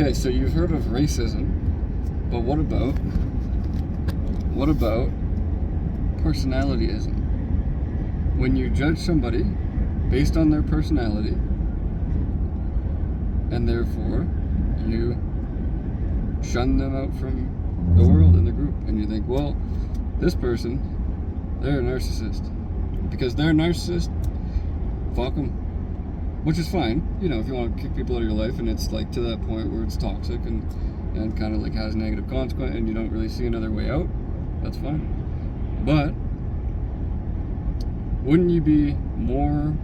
Okay, so you've heard of racism, but what about personality-ism? When you judge somebody based on their personality, and therefore you shun them out from the world and the group, and you think, well, this person, they're a narcissist. Because they're a narcissist, fuck them. Which is fine, you know, if you want to kick people out of your life and it's like to that point where it's toxic and kind of like has negative consequence and you don't really see another way out, that's fine. But wouldn't you be more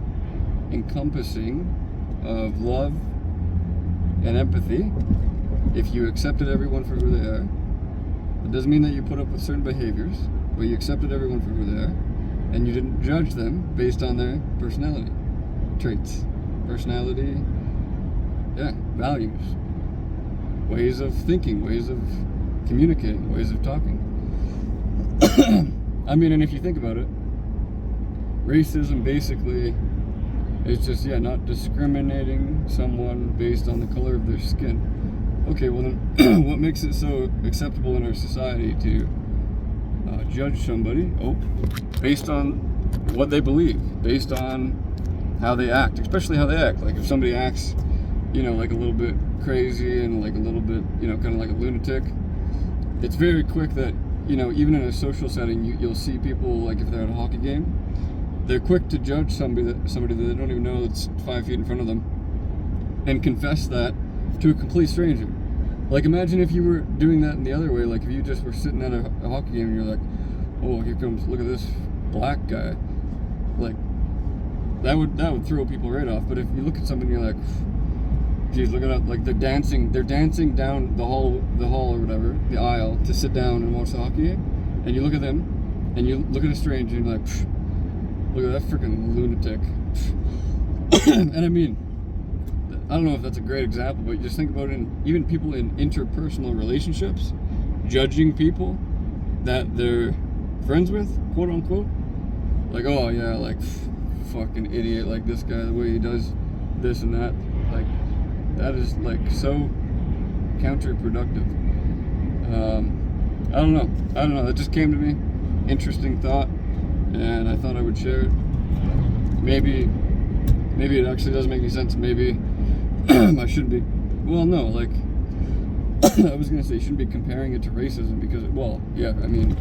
encompassing of love and empathy if you accepted everyone for who they are? It doesn't mean that you put up with certain behaviors, but you accepted everyone for who they are and you didn't judge them based on their personality traits. Personality, values, ways of thinking, ways of communicating, ways of talking. I mean, and if you think about it, racism basically is just, not discriminating someone based on the color of their skin. Okay, well then, what makes it so acceptable in our society to judge somebody based on what they believe, based on how they act, especially how they act. Like if somebody acts, like a little bit crazy and like a little bit, kind of like a lunatic, it's very quick that, even in a social setting, you'll see people, like if they're at a hockey game, they're quick to judge somebody that they don't even know that's 5 feet in front of them and confess that to a complete stranger. Like imagine if you were doing that in the other way, like if you just were sitting at a hockey game and you're like, oh, here comes, look at this black guy. Like, that would throw people right off. But if you look at somebody and you're like, geez, look at that, like they're dancing down the hall or whatever, the aisle, to sit down and watch the hockey game, and you look at them and you look at a stranger and you're like, look at that freaking lunatic. And I mean, I don't know if that's a great example, but just think about it even people in interpersonal relationships, judging people that they're friends with, quote unquote, like, oh yeah, like fucking idiot, like this guy, the way he does this and that, like that is like so counterproductive. I don't know, that just came to me, interesting thought, and I thought I would share it. Maybe it actually doesn't make any sense. Maybe I shouldn't be, like I was gonna say, shouldn't be comparing it to racism because I mean,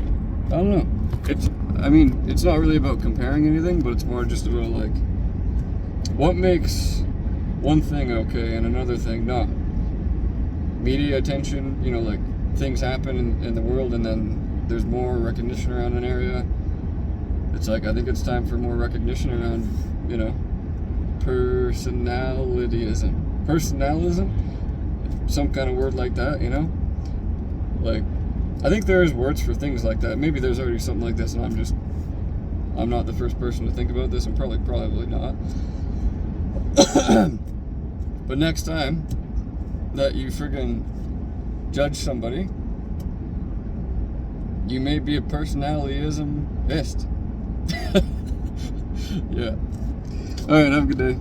I don't know. It's not really about comparing anything, but it's more just about like what makes one thing okay and another thing not. Media attention, like things happen in the world and then there's more recognition around an area. It's like, I think it's time for more recognition around, personality-ism. Personalism? Some kind of word like that, Like, I think there is words for things like that. Maybe there's already something like this, and I'm not the first person to think about this, and probably not. But next time that you friggin' judge somebody, you may be a personality-ism-ist. Yeah. Alright, have a good day.